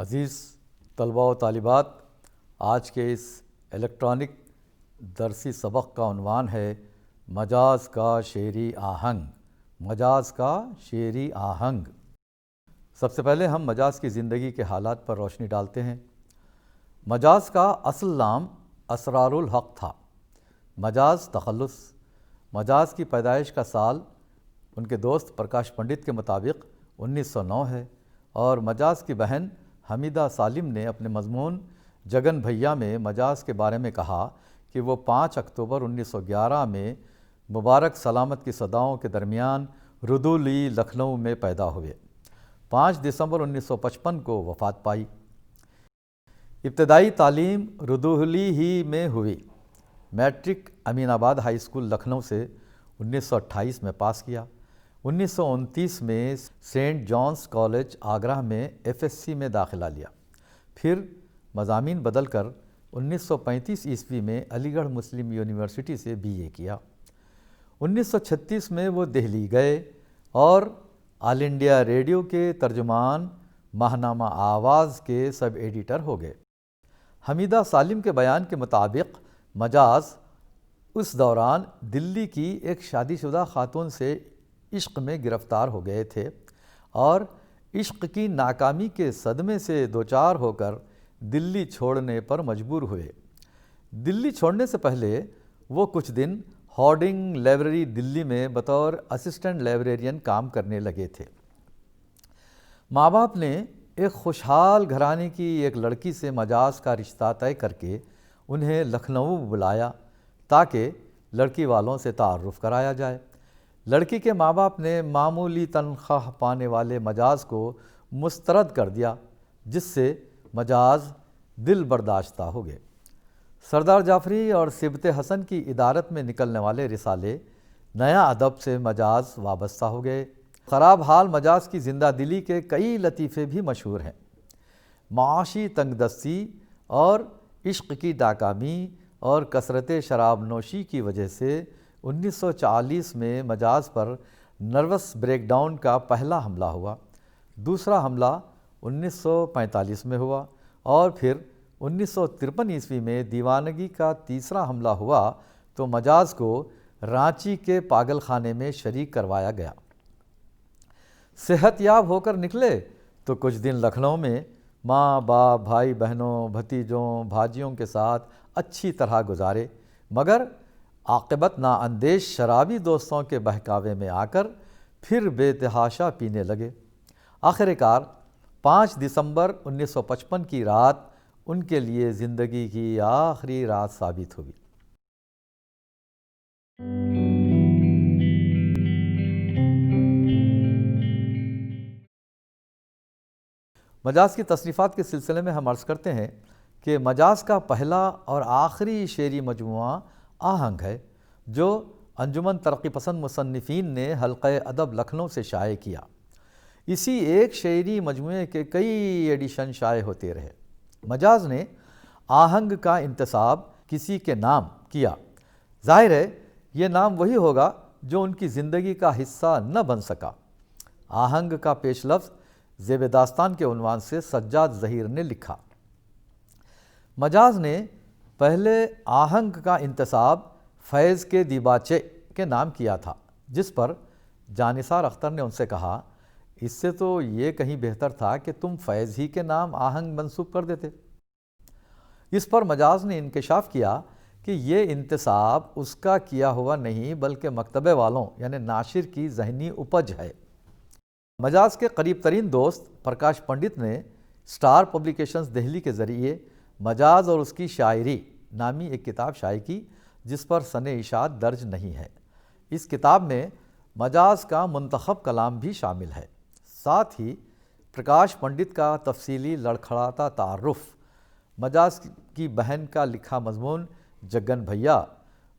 عزیز طلباء و طالبات، آج کے اس الیکٹرانک درسی سبق کا عنوان ہے مجاز کا شعری آہنگ۔ مجاز کا شعری آہنگ۔ سب سے پہلے ہم مجاز کی زندگی کے حالات پر روشنی ڈالتے ہیں۔ مجاز کا اصل نام اسرار الحق تھا۔ مجاز تخلص۔ مجاز کی پیدائش کا سال ان کے دوست پرکاش پنڈت کے مطابق 1909 ہے، اور مجاز کی بہن حمیدہ سالم نے اپنے مضمون جگن بھیا میں مجاز کے بارے میں کہا کہ وہ 5 اکتوبر 1911 میں مبارک سلامت کی صداؤں کے درمیان ردولی لکھنؤ میں پیدا ہوئے۔ 5 دسمبر 1955 کو وفات پائی۔ ابتدائی تعلیم ردولی ہی میں ہوئی۔ میٹرک امین آباد ہائی اسکول لکھنؤ سے 1928 میں پاس کیا۔ 1929 میں سینٹ جانس کالج آگرہ میں FSc میں داخلہ لیا۔ پھر مضامین بدل کر 1935 عیسوی میں علی گڑھ مسلم یونیورسٹی سے BA کیا۔ 1936 میں وہ دہلی گئے اور آل انڈیا ریڈیو کے ترجمان ماہنامہ آواز کے سب ایڈیٹر ہو گئے۔ حمیدہ سالم کے بیان کے مطابق مجاز اس دوران دلی کی ایک شادی شدہ خاتون سے عشق میں گرفتار ہو گئے تھے اور عشق کی ناکامی کے صدمے سے دوچار ہو کر دلی چھوڑنے پر مجبور ہوئے۔ دلی چھوڑنے سے پہلے وہ کچھ دن ہارڈنگ لائبریری دلی میں بطور اسسٹنٹ لائبریرین کام کرنے لگے تھے۔ ماں باپ نے ایک خوشحال گھرانے کی ایک لڑکی سے مجاز کا رشتہ طے کر کے انہیں لکھنؤ بلایا تاکہ لڑکی والوں سے تعارف کرایا جائے۔ لڑکی کے ماں باپ نے معمولی تنخواہ پانے والے مجاز کو مسترد کر دیا، جس سے مجاز دل برداشتہ ہو گئے۔ سردار جعفری اور سبط حسن کی ادارت میں نکلنے والے رسالے نیا ادب سے مجاز وابستہ ہو گئے۔ خراب حال مجاز کی زندہ دلی کے کئی لطیفے بھی مشہور ہیں۔ معاشی تنگ دستی اور عشق کی ناکامی اور کثرت شراب نوشی کی وجہ سے 1940 میں مجاز پر نروس بریک ڈاؤن کا پہلا حملہ ہوا۔ دوسرا حملہ 1945 میں ہوا اور پھر 1953 عیسوی میں دیوانگی کا تیسرا حملہ ہوا تو مجاز کو رانچی کے پاگل خانے میں شریک کروایا گیا۔ صحت یاب ہو کر نکلے تو کچھ دن لکھنؤ میں ماں باپ، بھائی بہنوں، بھتیجوں، بھاجیوں کے ساتھ اچھی طرح گزارے، مگر عاقبت نااندیش شرابی دوستوں کے بہکاوے میں آ کر پھر بے تحاشا پینے لگے۔ آخر کار 5 دسمبر 1955 کی رات ان کے لیے زندگی کی آخری رات ثابت ہوئی۔ مجاز کی تصنیفات کے سلسلے میں ہم عرض کرتے ہیں کہ مجاز کا پہلا اور آخری شعری مجموعہ آہنگ ہے، جو انجمن ترقی پسند مصنفین نے حلقہ ادب لکھنؤ سے شائع کیا۔ اسی ایک شعری مجموعے کے کئی ایڈیشن شائع ہوتے رہے۔ مجاز نے آہنگ کا انتساب کسی کے نام کیا۔ ظاہر ہے یہ نام وہی ہوگا جو ان کی زندگی کا حصہ نہ بن سکا۔ آہنگ کا پیش لفظ زیب داستان کے عنوان سے سجاد ظہیر نے لکھا۔ مجاز نے پہلے آہنگ کا انتساب فیض کے دیباچے کے نام کیا تھا، جس پر جانثار اختر نے ان سے کہا، اس سے تو یہ کہیں بہتر تھا کہ تم فیض ہی کے نام آہنگ منسوب کر دیتے۔ اس پر مجاز نے انکشاف کیا کہ یہ انتساب اس کا کیا ہوا نہیں بلکہ مکتبے والوں یعنی ناشر کی ذہنی اپج ہے۔ مجاز کے قریب ترین دوست پرکاش پنڈت نے سٹار پبلیکیشنز دہلی کے ذریعے مجاز اور اس کی شاعری نامی ایک کتاب شائع کی، جس پر سن اشاعت درج نہیں ہے۔ اس کتاب میں مجاز کا منتخب کلام بھی شامل ہے۔ ساتھ ہی پرکاش پنڈت کا تفصیلی لڑکھڑاتا تعارف، مجاز کی بہن کا لکھا مضمون جگن بھیا،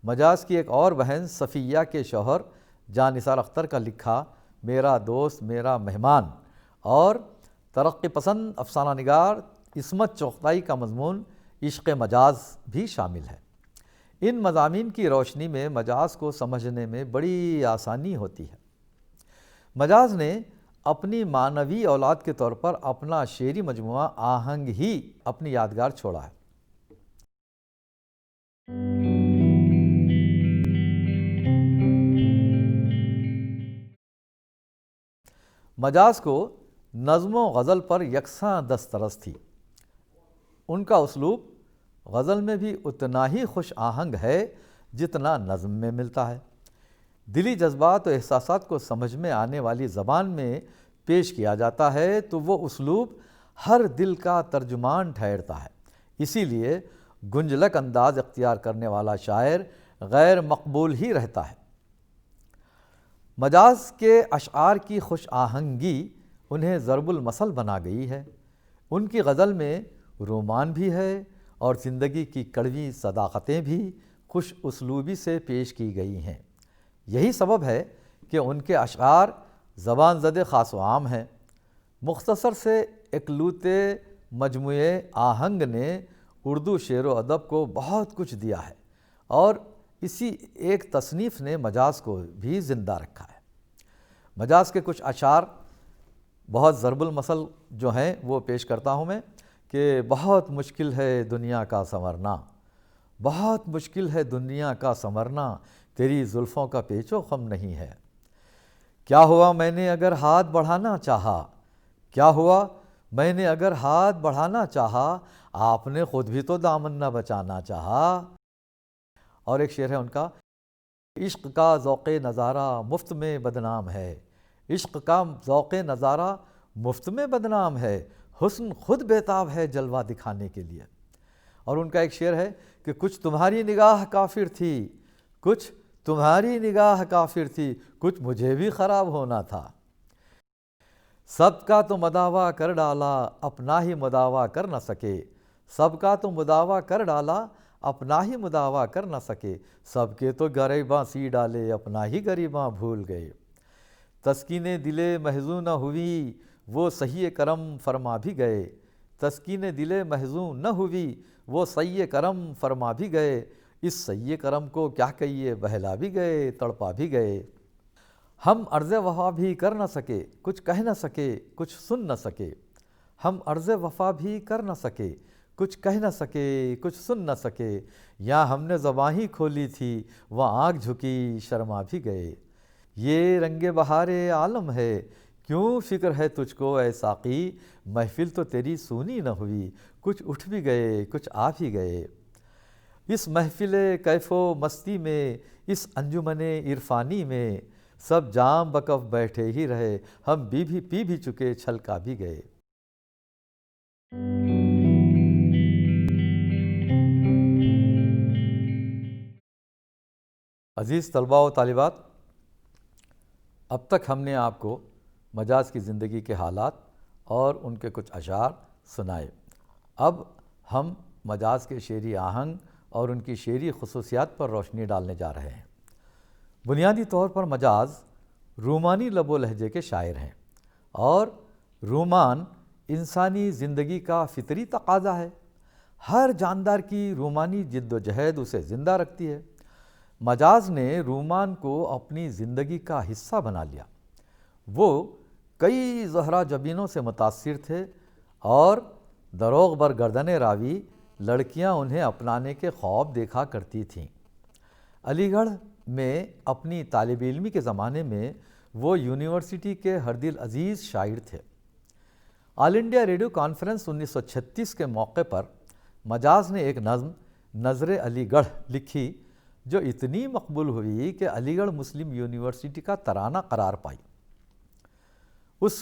مجاز کی ایک اور بہن صفیہ کے شوہر جانثار اختر کا لکھا میرا دوست میرا مہمان، اور ترقی پسند افسانہ نگار عصمت چغتائی کا مضمون عشق مجاز بھی شامل ہے۔ ان مضامین کی روشنی میں مجاز کو سمجھنے میں بڑی آسانی ہوتی ہے۔ مجاز نے اپنی معنوی اولاد کے طور پر اپنا شعری مجموعہ آہنگ ہی اپنی یادگار چھوڑا ہے۔ مجاز کو نظم و غزل پر یکساں دسترس تھی۔ ان کا اسلوب غزل میں بھی اتنا ہی خوش آہنگ ہے جتنا نظم میں ملتا ہے۔ دلی جذبات و احساسات کو سمجھ میں آنے والی زبان میں پیش کیا جاتا ہے تو وہ اسلوب ہر دل کا ترجمان ٹھہرتا ہے۔ اسی لیے گنجلک انداز اختیار کرنے والا شاعر غیر مقبول ہی رہتا ہے۔ مجاز کے اشعار کی خوش آہنگی انہیں ضرب المثل بنا گئی ہے۔ ان کی غزل میں رومان بھی ہے اور زندگی کی کڑوی صداقتیں بھی خوش اسلوبی سے پیش کی گئی ہیں۔ یہی سبب ہے کہ ان کے اشعار زبان زد خاص و عام ہیں۔ مختصر سے اکلوتے مجموعے آہنگ نے اردو شعر و ادب کو بہت کچھ دیا ہے اور اسی ایک تصنیف نے مجاز کو بھی زندہ رکھا ہے۔ مجاز کے کچھ اشعار بہت ضرب المثل جو ہیں وہ پیش کرتا ہوں میں کہ بہت مشکل ہے دنیا کا سنورنا، بہت مشکل ہے دنیا کا سنورنا، تیری زلفوں کا پیچ و خم نہیں ہے۔ کیا ہوا میں نے اگر ہاتھ بڑھانا چاہا، کیا ہوا میں نے اگر ہاتھ بڑھانا چاہا، آپ نے خود بھی تو دامن نہ بچانا چاہا۔ اور ایک شعر ہے ان کا، عشق کا ذوق نظارہ مفت میں بدنام ہے، عشق کا ذوق نظارہ مفت میں بدنام ہے، حسن خود بیتاب ہے جلوہ دکھانے کے لیے۔ اور ان کا ایک شعر ہے کہ کچھ تمہاری نگاہ کافر تھی، کچھ تمہاری نگاہ کافر تھی، کچھ مجھے بھی خراب ہونا تھا، سب کا تو مداوا کر ڈالا اپنا ہی مداوا کر نہ سکے، سب کا تو مداوا کر ڈالا اپنا ہی مداوا کر نہ سکے، سب کے تو گریباں سی ڈالے اپنا ہی گریباں بھول گئے، تسکین دل محزون نہ ہوئی وہ سہی کرم فرما بھی گئے، تسکین دل محزون نہ ہوئی وہ سہی کرم فرما بھی گئے، اس سہی کرم کو کیا کہیے بہلا بھی گئے تڑپا بھی گئے، ہم عرض وفا بھی کر نہ سکے کچھ کہہ نہ سکے کچھ سن نہ سکے، ہم عرض وفا بھی کر نہ سکے کچھ کہہ نہ سکے کچھ سن نہ سکے، یا ہم نے زباں ہی کھولی تھی وہ آنکھ جھکی شرما بھی گئے، یہ رنگ بہار عالم ہے کیوں فکر ہے تجھ کو اے ساقی، محفل تو تیری سونی نہ ہوئی کچھ اٹھ بھی گئے کچھ آ بھی گئے، اس محفل کیف و مستی میں اس انجمن عرفانی میں سب جام بکف بیٹھے ہی رہے، ہم پی بھی چکے چھلکا بھی گئے۔ عزیز طلباء و طالبات، اب تک ہم نے آپ کو مجاز کی زندگی کے حالات اور ان کے کچھ اشعار سنائے۔ اب ہم مجاز کے شعری آہنگ اور ان کی شعری خصوصیات پر روشنی ڈالنے جا رہے ہیں۔ بنیادی طور پر مجاز رومانی لب و لہجے کے شاعر ہیں اور رومان انسانی زندگی کا فطری تقاضا ہے۔ ہر جاندار کی رومانی جد و جہد اسے زندہ رکھتی ہے۔ مجاز نے رومان کو اپنی زندگی کا حصہ بنا لیا۔ وہ کئی زہرا جبینوں سے متاثر تھے اور دروغ بر گردن راوی لڑکیاں انہیں اپنانے کے خواب دیکھا کرتی تھیں۔ علی گڑھ میں اپنی طالب علمی کے زمانے میں وہ یونیورسٹی کے ہر دل عزیز شاعر تھے۔ آل انڈیا ریڈیو کانفرنس 1936 کے موقع پر مجاز نے ایک نظم نظر علی گڑھ لکھی جو اتنی مقبول ہوئی کہ علی گڑھ مسلم یونیورسٹی کا ترانہ قرار پائی۔ اس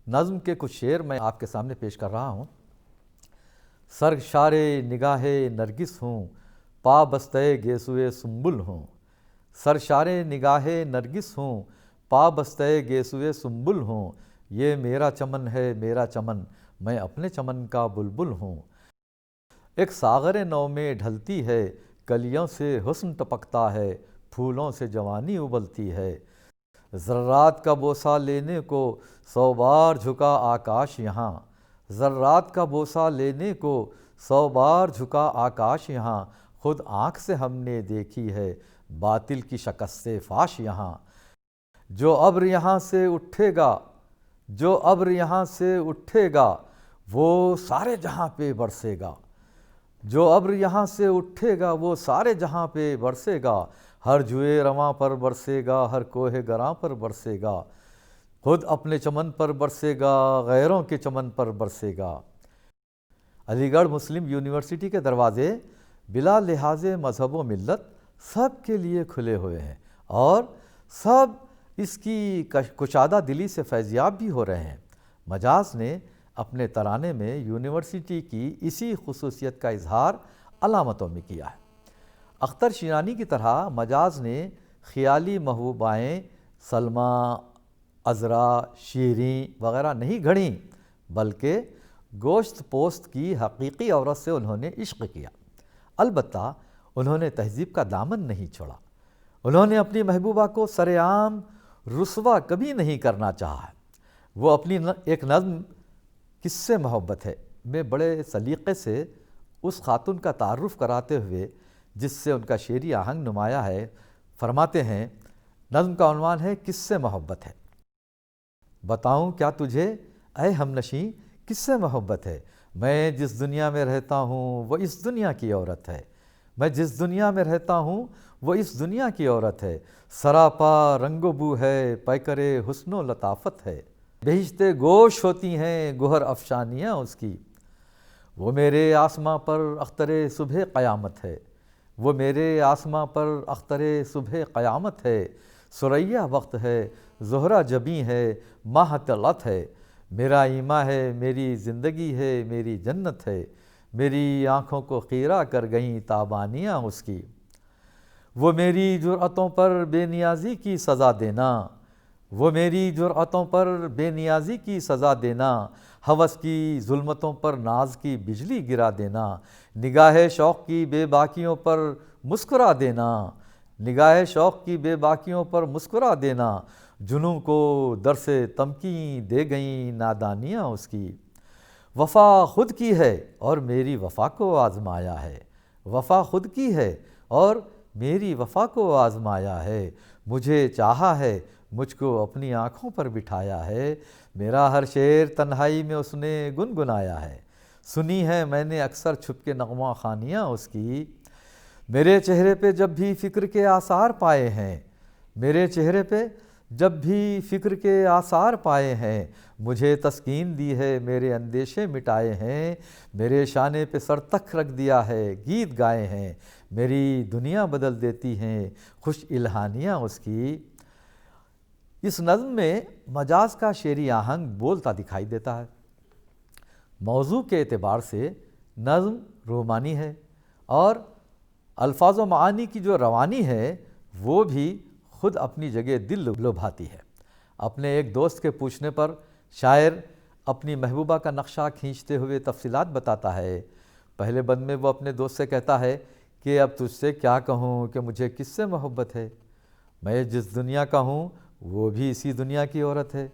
نظم کے کچھ شعر میں آپ کے سامنے پیش کر رہا ہوں۔ سرشار نگاہ نرگس ہوں پا بستہ گیسوئے سنبل ہوں، سرشار نگاہ نرگس ہوں پا بستہ گیسوئے سنبل ہوں، یہ میرا چمن ہے میرا چمن میں اپنے چمن کا بلبل ہوں، ایک ساغر نو میں ڈھلتی ہے کلیوں سے حسن ٹپکتا ہے پھولوں سے جوانی ابلتی ہے، ذرات کا بوسہ لینے کو 100 بار جھکا آکاش یہاں، ذرات کا بوسہ لینے کو 100 بار جھکا آکاش یہاں، خود آنکھ سے ہم نے دیکھی ہے باطل کی شکست فاش یہاں، جو ابر یہاں سے اٹھے گا جو ابر یہاں سے اٹھے گا وہ سارے جہاں پہ برسے گا، جو ابر یہاں سے اٹھے گا وہ سارے جہاں پہ برسے گا، ہر جوئے رواں پر برسے گا، ہر کوہ گراں پر برسے گا، خود اپنے چمن پر برسے گا، غیروں کے چمن پر برسے گا۔ علی گڑھ مسلم یونیورسٹی کے دروازے بلا لحاظ مذہب و ملت سب کے لیے کھلے ہوئے ہیں، اور سب اس کی کشادہ دلی سے فیضیاب بھی ہو رہے ہیں۔ مجاز نے اپنے ترانے میں یونیورسٹی کی اسی خصوصیت کا اظہار علامتوں میں کیا ہے۔ اختر شیرانی کی طرح مجاز نے خیالی محبوبائیں سلمیٰ، عذرا، شیریں وغیرہ نہیں گھڑیں، بلکہ گوشت پوست کی حقیقی عورت سے انہوں نے عشق کیا۔ البتہ انہوں نے تہذیب کا دامن نہیں چھوڑا، انہوں نے اپنی محبوبہ کو سر عام رسوا کبھی نہیں کرنا چاہا۔ وہ اپنی ایک نظم کس سے محبت ہے میں بڑے سلیقے سے اس خاتون کا تعارف کراتے ہوئے، جس سے ان کا شعری آہنگ نمایاں ہے، فرماتے ہیں، نظم کا عنوان ہے کس سے محبت ہے۔ بتاؤں کیا تجھے اے ہمنشیں کس سے محبت ہے، میں جس دنیا میں رہتا ہوں وہ اس دنیا کی عورت ہے، میں جس دنیا میں رہتا ہوں وہ اس دنیا کی عورت ہے، سراپا رنگ و بو ہے، پیکرے حسن و لطافت ہے، بہشتے گوش ہوتی ہیں گوہر افشانیاں اس کی، وہ میرے آسماں پر اختر صبح قیامت ہے، وہ میرے آسماں پر اختر صبح قیامت ہے، ثریا وقت ہے، زہرہ جبیں ہے، ماہ طلعت ہے، میرا ایماں ہے، میری زندگی ہے، میری جنت ہے، میری آنکھوں کو خیرہ کر گئیں تابانیاں اس کی، وہ میری جرأتوں پر بے نیازی کی سزا دینا، وہ میری جرأتوں پر بے نیازی کی سزا دینا، ہوس کی ظلمتوں پر ناز کی بجلی گرا دینا، نگاہ شوق کی بے باکیوں پر مسکرا دینا، نگاہ شوق کی بے باکیوں پر مسکرا دینا، جنوں کو درس تمکین دے گئیں نادانیاں اس کی، وفا خود کی ہے اور میری وفا کو آزمایا ہے، وفا خود کی ہے اور میری وفا کو آزمایا ہے، مجھے چاہا ہے مجھ کو اپنی آنکھوں پر بٹھایا ہے، میرا ہر شعر تنہائی میں اس نے گنگنایا ہے، سنی ہے میں نے اکثر چھپ کے نغمہ خوانیاں اس کی، میرے چہرے پہ جب بھی فکر کے آثار پائے ہیں، میرے چہرے پہ جب بھی فکر کے آثار پائے ہیں، مجھے تسکین دی ہے میرے اندیشے مٹائے ہیں، میرے شانے پہ سر تک رکھ دیا ہے گیت گائے ہیں، میری دنیا بدل دیتی ہیں خوش الہانیاں اس کی۔ اس نظم میں مجاز کا شعری آہنگ بولتا دکھائی دیتا ہے۔ موضوع کے اعتبار سے نظم رومانی ہے، اور الفاظ و معانی کی جو روانی ہے وہ بھی خود اپنی جگہ دل لبھاتی ہے۔ اپنے ایک دوست کے پوچھنے پر شاعر اپنی محبوبہ کا نقشہ کھینچتے ہوئے تفصیلات بتاتا ہے۔ پہلے بند میں وہ اپنے دوست سے کہتا ہے کہ اب تجھ سے کیا کہوں کہ مجھے کس سے محبت ہے، میں جس دنیا کا ہوں وہ بھی اسی دنیا کی عورت ہے،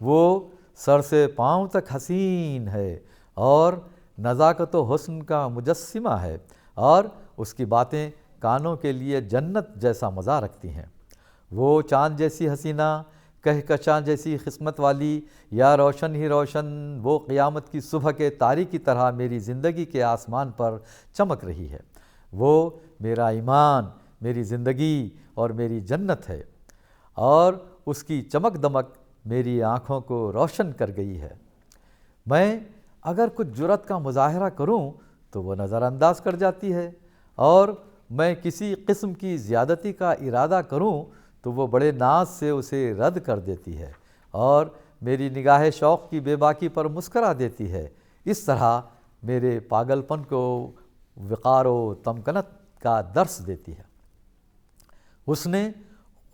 وہ سر سے پاؤں تک حسین ہے اور نزاکت و حسن کا مجسمہ ہے، اور اس کی باتیں کانوں کے لیے جنت جیسا مزہ رکھتی ہیں، وہ چاند جیسی حسینہ، کہکشاں جیسی قسمت والی، یا روشن ہی روشن وہ قیامت کی صبح کے تارے کی طرح میری زندگی کے آسمان پر چمک رہی ہے، وہ میرا ایمان، میری زندگی اور میری جنت ہے، اور اس کی چمک دمک میری آنکھوں کو روشن کر گئی ہے، میں اگر کچھ جرأت کا مظاہرہ کروں تو وہ نظر انداز کر جاتی ہے، اور میں کسی قسم کی زیادتی کا ارادہ کروں تو وہ بڑے ناز سے اسے رد کر دیتی ہے، اور میری نگاہ شوق کی بے باکی پر مسکرا دیتی ہے، اس طرح میرے پاگل پن کو وقار و تمکنت کا درس دیتی ہے۔ اس نے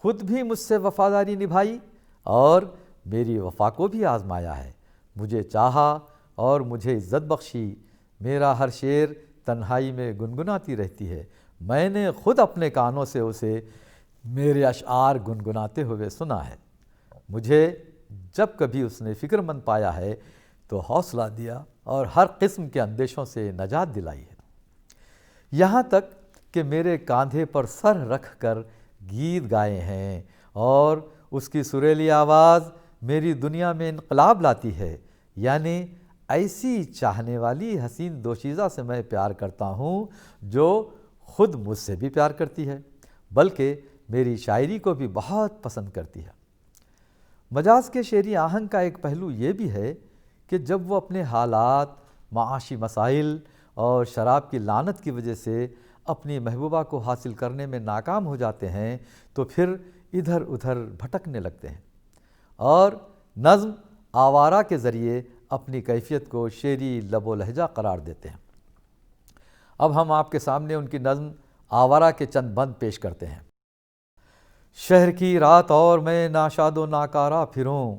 خود بھی مجھ سے وفاداری نبھائی اور میری وفا کو بھی آزمایا ہے، مجھے چاہا اور مجھے عزت بخشی، میرا ہر شعر تنہائی میں گنگناتی رہتی ہے، میں نے خود اپنے کانوں سے اسے میرے اشعار گنگناتے ہوئے سنا ہے، مجھے جب کبھی اس نے فکر مند پایا ہے تو حوصلہ دیا اور ہر قسم کے اندیشوں سے نجات دلائی ہے، یہاں تک کہ میرے کاندھے پر سر رکھ کر گیت گائے ہیں، اور اس کی سریلی آواز میری دنیا میں انقلاب لاتی ہے، یعنی ایسی چاہنے والی حسین دوشیزہ سے میں پیار کرتا ہوں جو خود مجھ سے بھی پیار کرتی ہے، بلکہ میری شاعری کو بھی بہت پسند کرتی ہے۔ مجاز کے شعری آہنگ کا ایک پہلو یہ بھی ہے کہ جب وہ اپنے حالات، معاشی مسائل اور شراب کی لعنت کی وجہ سے اپنی محبوبہ کو حاصل کرنے میں ناکام ہو جاتے ہیں تو پھر ادھر ادھر بھٹکنے لگتے ہیں اور نظم آوارہ کے ذریعے اپنی کیفیت کو شعری لب و لہجہ قرار دیتے ہیں۔ اب ہم آپ کے سامنے ان کی نظم آوارہ کے چند بند پیش کرتے ہیں۔ شہر کی رات اور میں ناشاد و ناکارہ پھروں،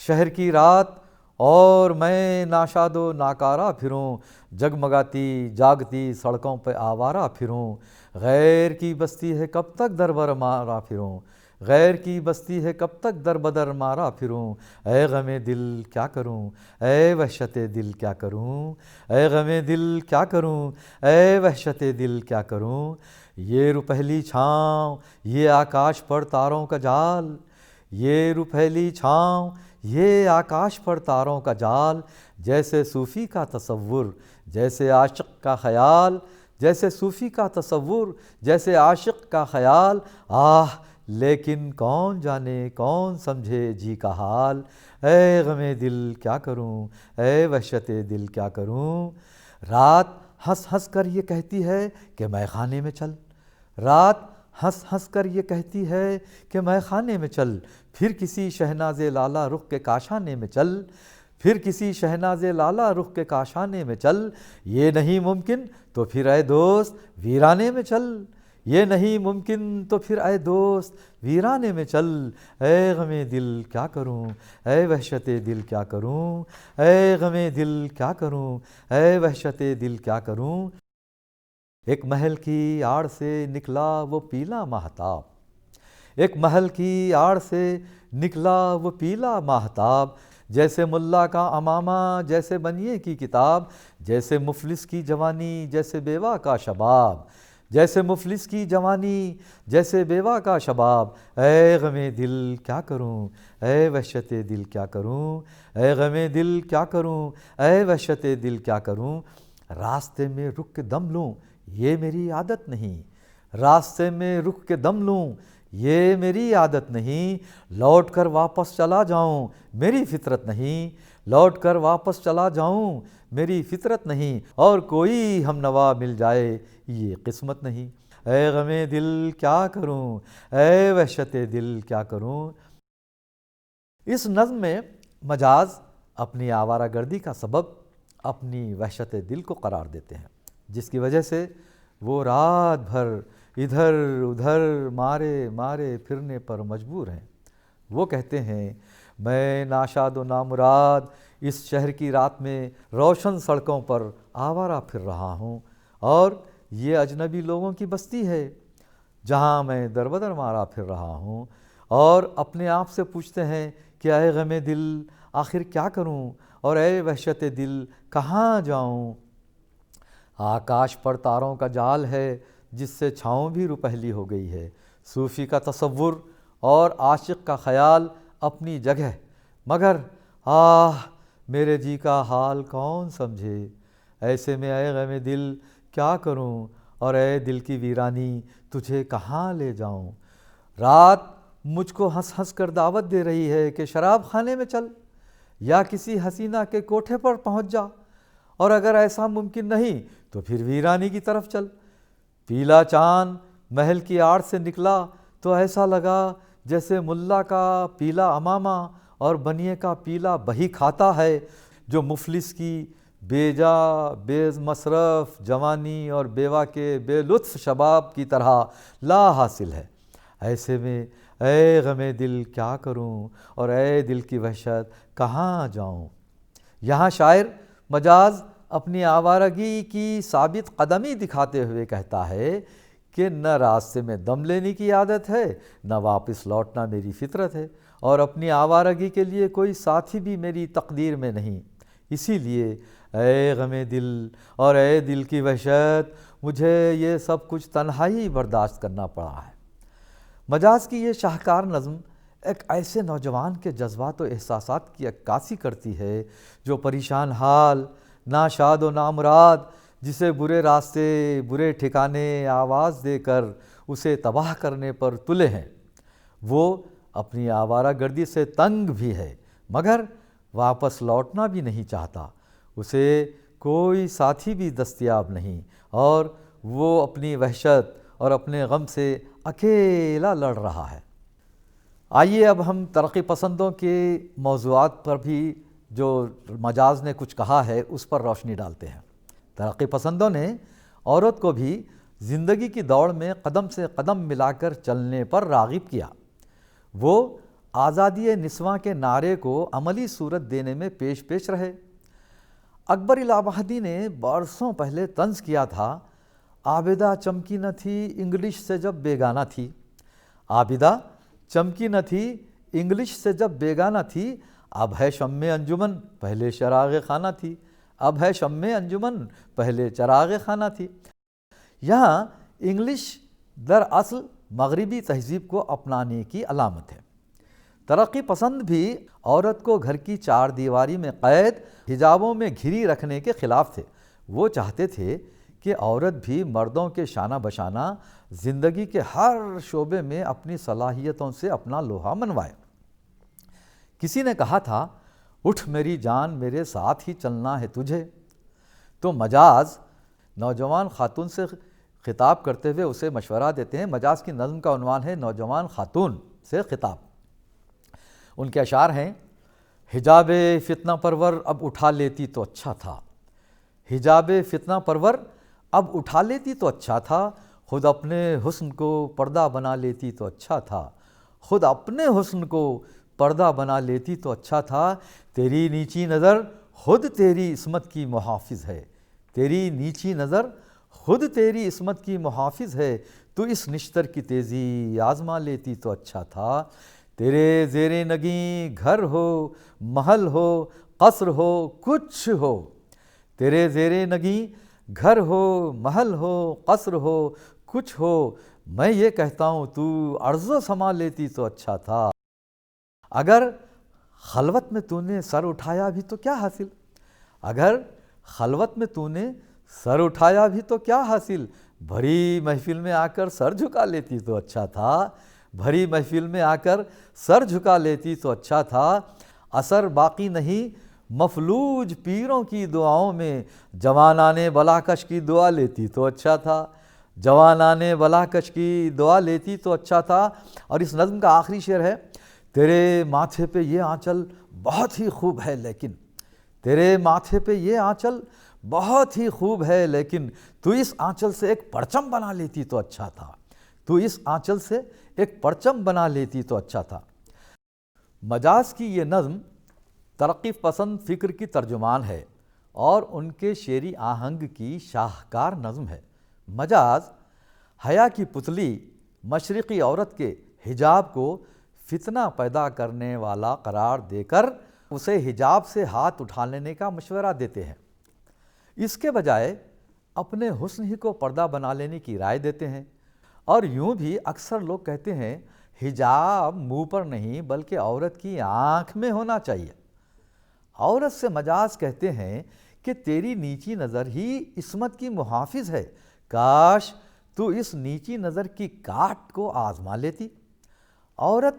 شہر کی رات اور میں ناشاد و ناکارہ پھروں، جگمگاتی جاگتی سڑکوں پہ آوارہ پھروں، غیر کی بستی ہے کب تک در بر مارا پھروں، غیر کی بستی ہے کب تک در بدر مارا پھروں، اے غم دل کیا کروں، اے وحشت دل کیا کروں، اے غم دل کیا کروں، اے وحشت دل کیا کروں، یہ روپہلی چھاؤں یہ آکاش پر تاروں کا جال، یہ روپہلی چھاؤں یہ آکاش پر تاروں کا جال، جیسے صوفی کا تصور جیسے عاشق کا خیال، جیسے صوفی کا تصور جیسے عاشق کا خیال، آہ لیکن کون جانے کون سمجھے جی کا حال، اے غم دل کیا کروں، اے وحشت دل کیا کروں۔ رات ہنس ہنس کر یہ کہتی ہے کہ میں خانے میں چل، رات ہنس ہنس کر یہ کہتی ہے کہ میں خانے میں چل، پھر کسی شہناز لالا رخ کے کاشانے میں چل، پھر کسی شہناز لالا رخ کے کاشانے میں چل، یہ نہیں ممکن تو پھر اے دوست ویرانے میں چل، یہ نہیں ممکن تو پھر اے دوست ویرانے میں چل، اے غم دل کیا کروں، اے وحشت دل کیا کروں، اے غم دل کیا کروں، اے وحشت دل کیا کروں۔ ایک محل کی آڑ سے نکلا وہ پیلا ماہتاب، ایک محل کی آڑ سے نکلا وہ پیلا ماہتاب، جیسے ملا کا امامہ جیسے بنیے کی کتاب، جیسے مفلس کی جوانی جیسے بیوہ کا شباب، جیسے مفلس کی جوانی جیسے بیوہ کا شباب، اے غم دل کیا کروں، اے وحشت دل کیا کروں، اے غم دل کیا کروں، اے وحشت دل کیا کروں۔ راستے میں رک کے دم لوں یہ میری عادت نہیں، راستے میں رک کے دم لوں یہ میری عادت نہیں، لوٹ کر واپس چلا جاؤں میری فطرت نہیں، لوٹ کر واپس چلا جاؤں میری فطرت نہیں، اور کوئی ہم نوا مل جائے یہ قسمت نہیں، اے غم دل کیا کروں، اے وحشت دل کیا کروں۔ اس نظم میں مجاز اپنی آوارہ گردی کا سبب اپنی وحشت دل کو قرار دیتے ہیں، جس کی وجہ سے وہ رات بھر ادھر ادھر مارے مارے پھرنے پر مجبور ہیں۔ وہ کہتے ہیں میں ناشاد و نامراد اس شہر کی رات میں روشن سڑکوں پر آوارہ پھر رہا ہوں، اور یہ اجنبی لوگوں کی بستی ہے جہاں میں در بدر مارا پھر رہا ہوں، اور اپنے آپ سے پوچھتے ہیں کہ اے غم دل آخر کیا کروں، اور اے وحشت دل کہاں جاؤں۔ آکاش پر تاروں کا جال ہے جس سے چھاؤں بھی روپہلی ہو گئی ہے، صوفی کا تصور اور عاشق کا خیال اپنی جگہ، مگر آہ میرے جی کا حال کون سمجھے، ایسے میں اے غم دل کیا کروں، اور اے دل کی ویرانی تجھے کہاں لے جاؤں۔ رات مجھ کو ہنس ہنس کر دعوت دے رہی ہے کہ شراب خانے میں چل یا کسی حسینہ کے کوٹھے پر پہنچ جا، اور اگر ایسا ممکن نہیں تو پھر ویرانی کی طرف چل۔ پیلا چاند محل کی آڑ سے نکلا تو ایسا لگا جیسے ملا کا پیلا امامہ اور بنیے کا پیلا بہی کھاتا ہے جو مفلس کی بے جا بے مصرف جوانی اور بیوہ کے بے لطف شباب کی طرح لا حاصل ہے۔ ایسے میں اے غم دل کیا کروں، اور اے دل کی وحشت کہاں جاؤں۔ یہاں شاعر مجاز اپنی آوارگی کی ثابت قدمی دکھاتے ہوئے کہتا ہے کہ نہ راستے میں دم لینے کی عادت ہے، نہ واپس لوٹنا میری فطرت ہے، اور اپنی آوارگی کے لیے کوئی ساتھی بھی میری تقدیر میں نہیں، اسی لیے اے غم دل اور اے دل کی وحشت مجھے یہ سب کچھ تنہائی برداشت کرنا پڑا ہے۔ مجاز کی یہ شاہکار نظم ایک ایسے نوجوان کے جذبات و احساسات کی عکاسی کرتی ہے جو پریشان حال، ناشاد و نامراد، جسے برے راستے، برے ٹھکانے آواز دے کر اسے تباہ کرنے پر تلے ہیں۔ وہ اپنی آوارہ گردی سے تنگ بھی ہے مگر واپس لوٹنا بھی نہیں چاہتا۔ اسے کوئی ساتھی بھی دستیاب نہیں اور وہ اپنی وحشت اور اپنے غم سے اکیلا لڑ رہا ہے۔ آئیے اب ہم ترقی پسندوں کے موضوعات پر بھی جو مجاز نے کچھ کہا ہے اس پر روشنی ڈالتے ہیں۔ ترقی پسندوں نے عورت کو بھی زندگی کی دوڑ میں قدم سے قدم ملا کر چلنے پر راغب کیا۔ وہ آزادی نسواں کے نعرے کو عملی صورت دینے میں پیش پیش رہے۔ اکبر الہ آبادی نے برسوں پہلے طنز کیا تھا، عابدہ چمکی نہ تھی انگلش سے جب بیگانہ تھی۔ عابدہ چمکی نہ تھی انگلش سے جب بیگانہ تھی، اب ہے شمع انجمن پہلے چراغ خانہ تھی۔ اب ہے شمع انجمن پہلے چراغ خانہ تھی۔ یہاں انگلش دراصل مغربی تہذیب کو اپنانے کی علامت ہے۔ ترقی پسند بھی عورت کو گھر کی چار دیواری میں قید، حجابوں میں گھری رکھنے کے خلاف تھے۔ وہ چاہتے تھے کہ عورت بھی مردوں کے شانہ بشانہ زندگی کے ہر شعبے میں اپنی صلاحیتوں سے اپنا لوہا منوائے۔ کسی نے کہا تھا، اٹھ میری جان میرے ساتھ ہی چلنا ہے تجھے۔ تو مجاز نوجوان خاتون سے خطاب کرتے ہوئے اسے مشورہ دیتے ہیں۔ مجاز کی نظم کا عنوان ہے نوجوان خاتون سے خطاب۔ ان کے اشعار ہیں، حجاب فتنہ پرور اب اٹھا لیتی تو اچھا تھا۔ حجاب فتنہ پرور اب اٹھا لیتی تو اچھا تھا، خود اپنے حسن کو پردہ بنا لیتی تو اچھا تھا۔ خود اپنے حسن کو پردہ بنا لیتی تو اچھا تھا۔ تیری نیچی نظر خود تیری عصمت کی محافظ ہے۔ تیری نیچی نظر خود تیری عصمت کی محافظ ہے۔ تو اس نشتر کی تیزی آزما لیتی تو اچھا تھا۔ تیرے زیر نگیں گھر ہو، محل ہو، قصر ہو، کچھ ہو۔ تیرے زیر نگیں گھر ہو، محل ہو، قصر ہو، کچھ ہو۔ میں یہ کہتا ہوں تو عرض و سما لیتی تو اچھا تھا۔ اگر خلوت میں تو نے سر اٹھایا بھی تو کیا حاصل؟ اگر خلوت میں تو نے سر اٹھایا بھی تو کیا حاصل؟ بھری محفل میں آ کر سر جھکا لیتی تو اچھا تھا۔ بھری محفل میں آ کر سر جھکا لیتی تو اچھا تھا۔ اثر باقی نہیں مفلوج پیروں کی دعاؤں میں، جوانان بلاکش کی دعا لیتی تو اچھا تھا۔ جوانان بلاکش کی دعا لیتی تو اچھا تھا۔ اور اس نظم کا آخری شعر ہے، تیرے ماتھے پہ یہ آنچل بہت ہی خوب ہے لیکن، تیرے ماتھے پہ یہ آنچل بہت ہی خوب ہے لیکن، تو اس آنچل سے ایک پرچم بنا لیتی تو اچھا تھا۔ تو اس آنچل سے ایک پرچم بنا لیتی تو اچھا تھا۔ مجاز کی یہ نظم ترقی پسند فکر کی ترجمان ہے اور ان کے شعری آہنگ کی شاہکار نظم ہے۔ مجاز حیا کی پتلی مشرقی عورت کے حجاب کو فتنہ پیدا کرنے والا قرار دے کر اسے حجاب سے ہاتھ اٹھا لینے کا مشورہ دیتے ہیں۔ اس کے بجائے اپنے حسن ہی کو پردہ بنا لینے کی رائے دیتے ہیں۔ اور یوں بھی اکثر لوگ کہتے ہیں حجاب منہ پر نہیں بلکہ عورت کی آنکھ میں ہونا چاہیے۔ عورت سے مجاز کہتے ہیں کہ تیری نیچی نظر ہی عصمت کی محافظ ہے، کاش تو اس نیچی نظر کی کاٹ کو آزما لیتی۔ عورت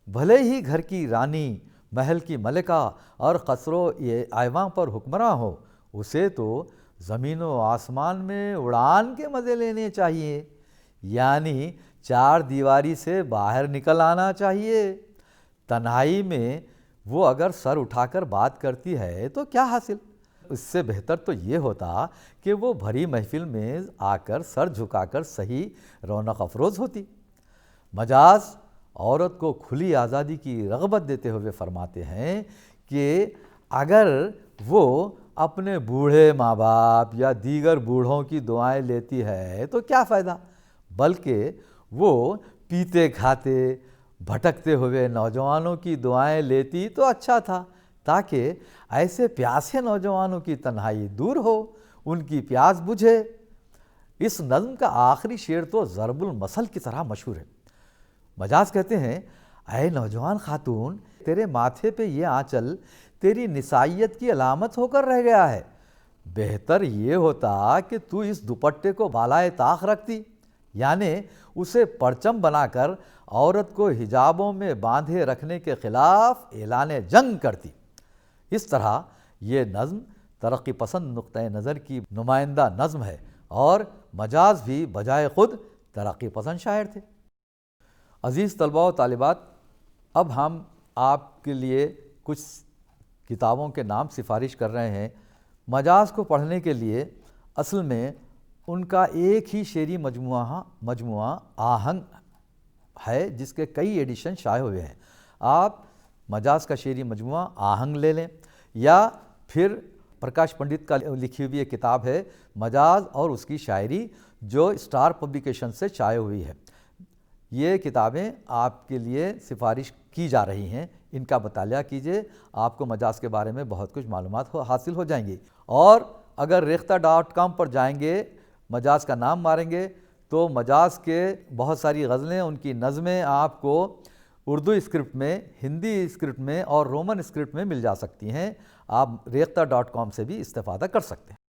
بھلے ہی گھر کی رانی، محل کی ملکہ اور قصر و ایواں پر حکمراں ہو، اسے تو زمین و آسمان میں اڑان کے مزے لینے چاہیے، یعنی چار دیواری سے باہر نکل آنا چاہیے۔ تنہائی میں وہ اگر سر اٹھا کر بات کرتی ہے تو کیا حاصل؟ اس سے بہتر تو یہ ہوتا کہ وہ بھری محفل میں آ کر سر جھکا کر صحیح رونق افروز ہوتی۔ مجاز عورت کو کھلی آزادی کی رغبت دیتے ہوئے فرماتے ہیں کہ اگر وہ اپنے بوڑھے ماں باپ یا دیگر بوڑھوں کی دعائیں لیتی ہے تو کیا فائدہ، بلکہ وہ پیتے کھاتے بھٹکتے ہوئے نوجوانوں کی دعائیں لیتی تو اچھا تھا، تاکہ ایسے پیاسے نوجوانوں کی تنہائی دور ہو، ان کی پیاس بجھے۔ اس نظم کا آخری شعر تو ضرب المثل کی طرح مشہور ہے۔ مجاز کہتے ہیں اے نوجوان خاتون، تیرے ماتھے پہ یہ آنچل تیری نسائیت کی علامت ہو کر رہ گیا ہے، بہتر یہ ہوتا کہ تو اس دوپٹے کو بالائے طاق رکھتی، یعنی اسے پرچم بنا کر عورت کو حجابوں میں باندھے رکھنے کے خلاف اعلان جنگ کرتی۔ اس طرح یہ نظم ترقی پسند نقطۂ نظر کی نمائندہ نظم ہے، اور مجاز بھی بجائے خود ترقی پسند شاعر تھے۔ عزیز طلباء و طالبات، اب ہم آپ کے لیے کچھ کتابوں کے نام سفارش کر رہے ہیں۔ مجاز کو پڑھنے کے لیے اصل میں ان کا ایک ہی شعری مجموعہ آہنگ ہے، جس کے کئی ایڈیشن شائع ہوئے ہیں۔ آپ مجاز کا شعری مجموعہ آہنگ لے لیں، یا پھر پرکاش پنڈت کا لکھی ہوئی ایک کتاب ہے مجاز اور اس کی شاعری، جو اسٹار پبلیکیشن سے شائع ہوئی ہے۔ یہ کتابیں آپ کے لیے سفارش کی جا رہی ہیں، ان کا مطالعہ کیجئے، آپ کو مجاز کے بارے میں بہت کچھ معلومات حاصل ہو جائیں گی۔ اور اگر ریختہ.com پر جائیں گے، مجاز کا نام ماریں گے، تو مجاز کے بہت ساری غزلیں، ان کی نظمیں آپ کو اردو اسکرپٹ میں، ہندی اسکرپٹ میں اور رومن اسکرپٹ میں مل جا سکتی ہیں۔ آپ ریختہ.com سے بھی استفادہ کر سکتے ہیں۔